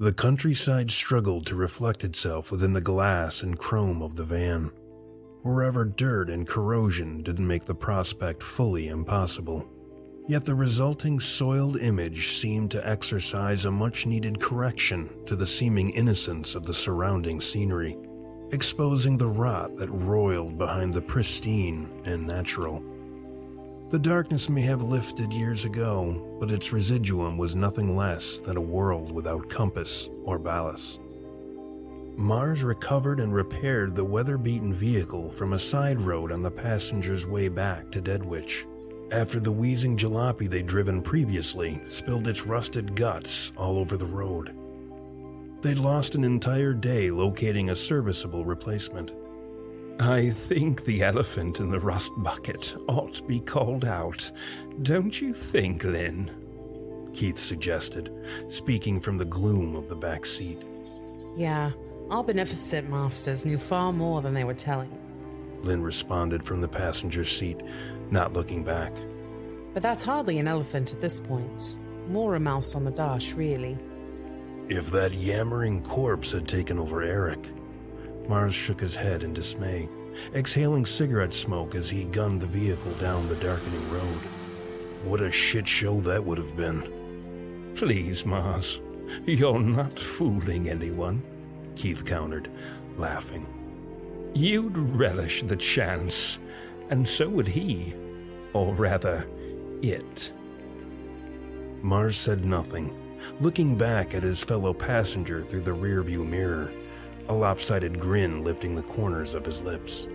The countryside struggled to reflect itself within the glass and chrome of the van. Wherever dirt and corrosion didn't make the prospect fully impossible. Yet the resulting soiled image seemed to exercise a much-needed correction to the seeming innocence of the surrounding scenery, exposing the rot that roiled behind the pristine and natural. The darkness may have lifted years ago, but its residuum was nothing less than a world without compass or ballast. Mars recovered and repaired the weather-beaten vehicle from a side road on the passenger's way back to Deadwich, after the wheezing jalopy they'd driven previously spilled its rusted guts all over the road. They'd lost an entire day locating a serviceable replacement. "I think the elephant in the rust bucket ought to be called out, don't you think, Lynn?" Keith suggested, speaking from the gloom of the back seat. "Yeah, our beneficent masters knew far more than they were telling," Lynn responded from the passenger seat, not looking back. "But that's hardly an elephant at this point. More a mouse on the dash, really." If that yammering corpse had taken over Eric. Mars shook his head in dismay, exhaling cigarette smoke as he gunned the vehicle down the darkening road. What a shit show that would have been. "Please, Mars, you're not fooling anyone," Keith countered, laughing. "You'd relish the chance, and so would he. Or rather, it." Mars said nothing, looking back at his fellow passenger through the rearview mirror, a lopsided grin lifting the corners of his lips.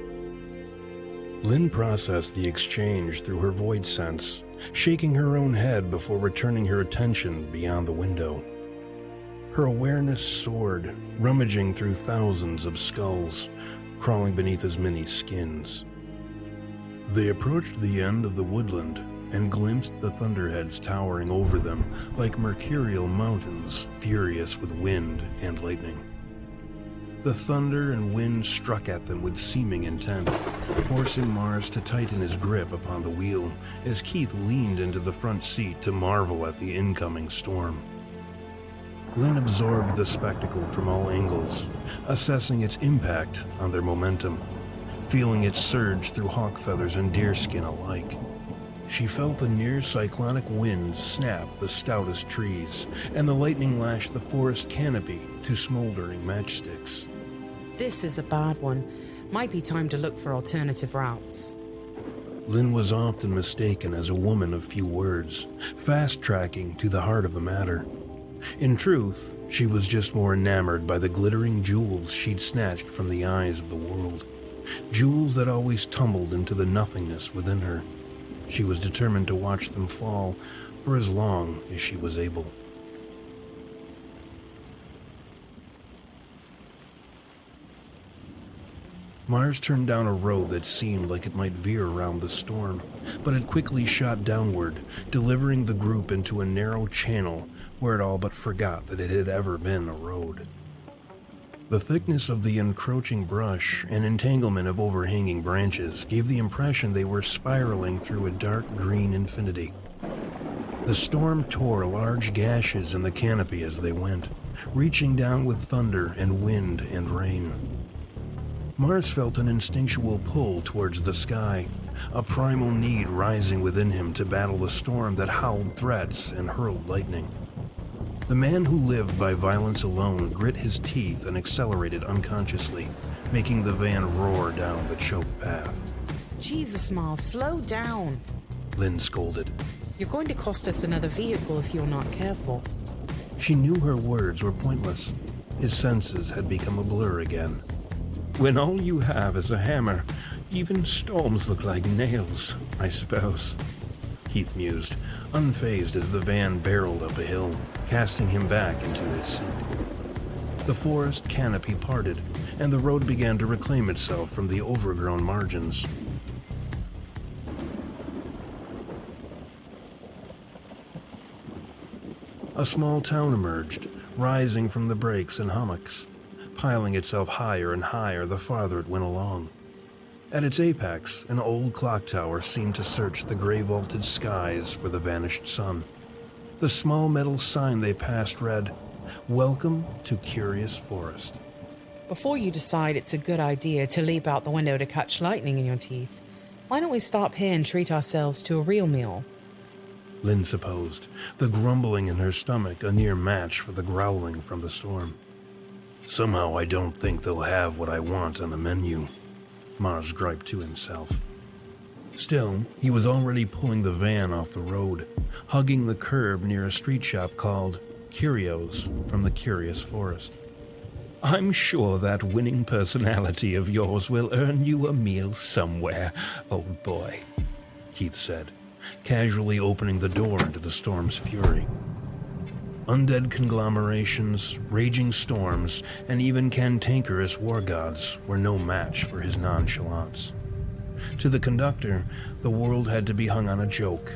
Lynn processed the exchange through her void sense, shaking her own head before returning her attention beyond the window. Her awareness soared, rummaging through thousands of skulls, crawling beneath as many skins. They approached the end of the woodland and glimpsed the thunderheads towering over them like mercurial mountains, furious with wind and lightning. The thunder and wind struck at them with seeming intent, forcing Mars to tighten his grip upon the wheel as Keith leaned into the front seat to marvel at the incoming storm. Lynn absorbed the spectacle from all angles, assessing its impact on their momentum, feeling it surge through hawk feathers and deerskin alike. She felt the near-cyclonic wind snap the stoutest trees, and the lightning lash the forest canopy to smoldering matchsticks. "This is a bad one. Might be time to look for alternative routes." Lynn was often mistaken as a woman of few words, fast-tracking to the heart of the matter. In truth, she was just more enamored by the glittering jewels she'd snatched from the eyes of the world. Jewels that always tumbled into the nothingness within her. She was determined to watch them fall for as long as she was able. Mars turned down a road that seemed like it might veer around the storm, but it quickly shot downward, delivering the group into a narrow channel where it all but forgot that it had ever been a road. The thickness of the encroaching brush and entanglement of overhanging branches gave the impression they were spiraling through a dark green infinity. The storm tore large gashes in the canopy as they went, reaching down with thunder and wind and rain. Mars felt an instinctual pull towards the sky, a primal need rising within him to battle the storm that howled threats and hurled lightning. The man who lived by violence alone grit his teeth and accelerated unconsciously, making the van roar down the choked path. "Jesus, Miles, slow down," Lynn scolded. "You're going to cost us another vehicle if you're not careful." She knew her words were pointless. His senses had become a blur again. "When all you have is a hammer, even storms look like nails, I suppose," Keith mused, unfazed as the van barreled up a hill, casting him back into his seat. The forest canopy parted, and the road began to reclaim itself from the overgrown margins. A small town emerged, rising from the breaks and hummocks, piling itself higher and higher the farther it went along. At its apex, an old clock tower seemed to search the gray-vaulted skies for the vanished sun. The small metal sign they passed read, Welcome to Curious Forest. Before you decide it's a good idea to leap out the window to catch lightning in your teeth, why don't we stop here and treat ourselves to a real meal? Lynn supposed, the grumbling in her stomach a near match for the growling from the storm. Somehow I don't think they'll have what I want on the menu, Mars griped to himself. Still, he was already pulling the van off the road, hugging the curb near a street shop called Curios from the Curious Forest. I'm sure that winning personality of yours will earn you a meal somewhere, old boy, Keith said, casually opening the door into the storm's fury. Undead conglomerations, raging storms, and even cantankerous war gods were no match for his nonchalance. To the conductor, the world had to be hung on a joke,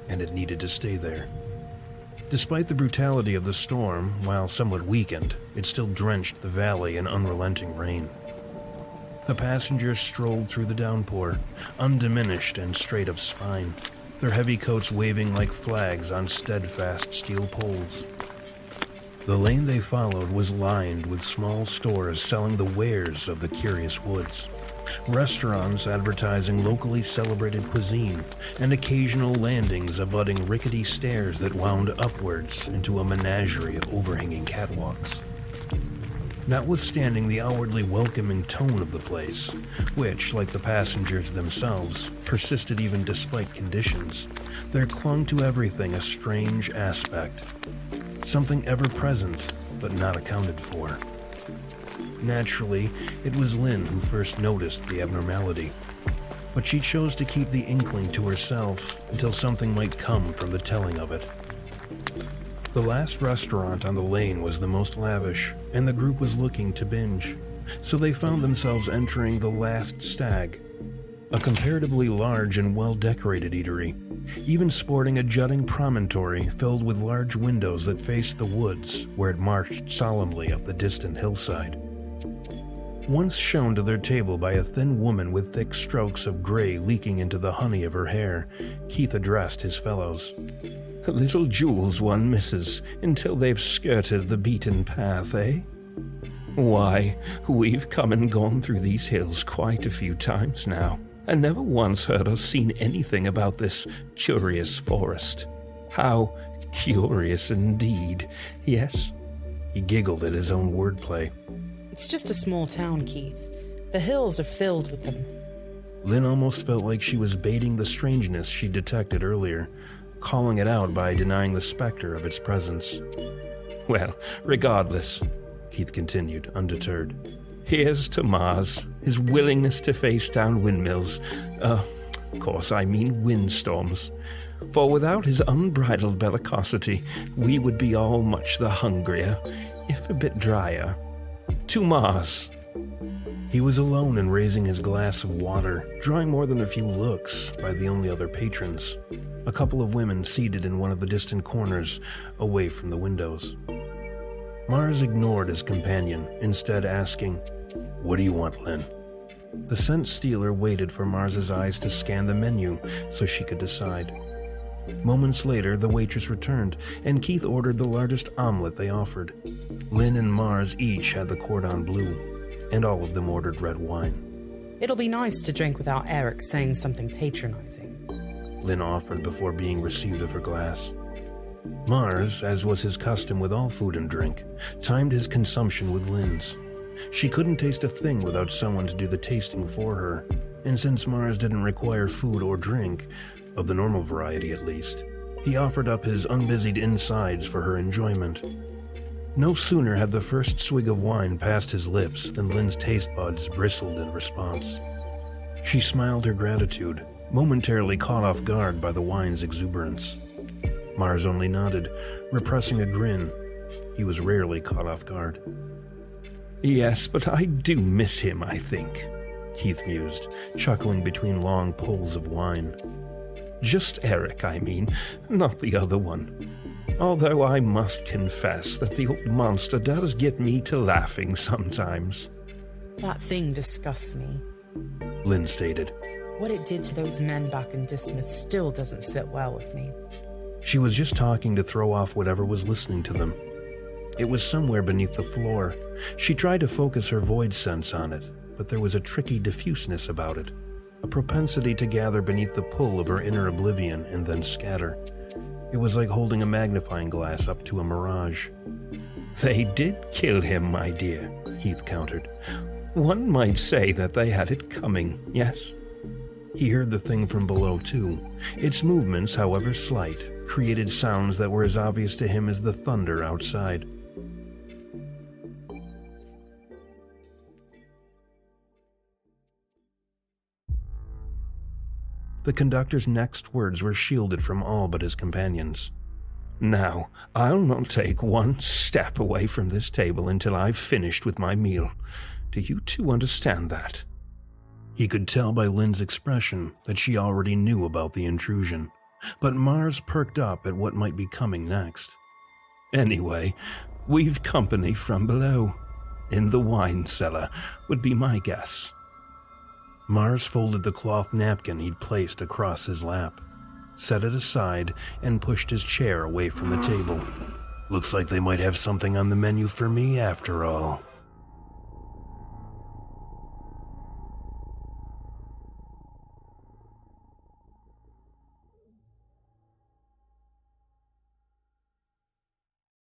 and it needed to stay there. Despite the brutality of the storm, while somewhat weakened, it still drenched the valley in unrelenting rain. The passengers strolled through the downpour, undiminished and straight of spine, their heavy coats waving like flags on steadfast steel poles. The lane they followed was lined with small stores selling the wares of the Curious Woods, restaurants advertising locally celebrated cuisine, and occasional landings abutting rickety stairs that wound upwards into a menagerie of overhanging catwalks. Notwithstanding the outwardly welcoming tone of the place, which, like the passengers themselves, persisted even despite conditions, there clung to everything a strange aspect, something ever-present but not accounted for. Naturally, it was Lynn who first noticed the abnormality, but she chose to keep the inkling to herself until something might come from the telling of it. The last restaurant on the lane was the most lavish, and the group was looking to binge, so they found themselves entering the Last Stag, a comparatively large and well-decorated eatery, even sporting a jutting promontory filled with large windows that faced the woods where it marched solemnly up the distant hillside. Once shown to their table by a thin woman with thick strokes of gray leaking into the honey of her hair, Keith addressed his fellows. Little jewels one misses until they've skirted the beaten path, eh? Why, we've come and gone through these hills quite a few times now, and never once heard or seen anything about this curious forest. How curious indeed, yes? He giggled at his own wordplay. It's just a small town, Keith. The hills are filled with them. Lynn almost felt like she was baiting the strangeness she detected earlier, calling it out by denying the specter of its presence. Well, regardless, Keith continued, undeterred. Here's to Mars, his willingness to face down windmills. Of course, I mean windstorms. For without his unbridled bellicosity, we would be all much the hungrier, if a bit drier. To Mars. He was alone in raising his glass of water, drawing more than a few looks by the only other patrons, a couple of women seated in one of the distant corners, away from the windows. Mars ignored his companion, instead asking, What do you want, Lynn? The scent stealer waited for Mars's eyes to scan the menu so she could decide. Moments later, the waitress returned, and Keith ordered the largest omelet they offered. Lynn and Mars each had the cordon bleu, and all of them ordered red wine. It'll be nice to drink without Eric saying something patronizing, Lynn offered before being received of her glass. Mars, as was his custom with all food and drink, timed his consumption with Lynn's. She couldn't taste a thing without someone to do the tasting for her, and since Mars didn't require food or drink, of the normal variety at least, he offered up his unbusied insides for her enjoyment. No sooner had the first swig of wine passed his lips than Lynn's taste buds bristled in response. She smiled her gratitude, momentarily caught off guard by the wine's exuberance. Mars only nodded, repressing a grin. He was rarely caught off guard. Yes, but I do miss him, I think, Keith mused, chuckling between long pulls of wine. Just Eric, I mean, not the other one. Although I must confess that the old monster does get me to laughing sometimes. That thing disgusts me, Lynn stated. What it did to those men back in Dismouth still doesn't sit well with me. She was just talking to throw off whatever was listening to them. It was somewhere beneath the floor. She tried to focus her void sense on it, but there was a tricky diffuseness about it, a propensity to gather beneath the pull of her inner oblivion and then scatter. It was like holding a magnifying glass up to a mirage. "They did kill him, my dear," Heath countered. "One might say that they had it coming, yes?" He heard the thing from below, too. Its movements, however slight, created sounds that were as obvious to him as the thunder outside. The conductor's next words were shielded from all but his companions. "Now, I'll not take one step away from this table until I've finished with my meal. Do you two understand that?" He could tell by Lynn's expression that she already knew about the intrusion, but Mars perked up at what might be coming next. "Anyway, we've company from below. In the wine cellar, would be my guess." Mars folded the cloth napkin he'd placed across his lap, set it aside, and pushed his chair away from the table. "Looks like they might have something on the menu for me after all."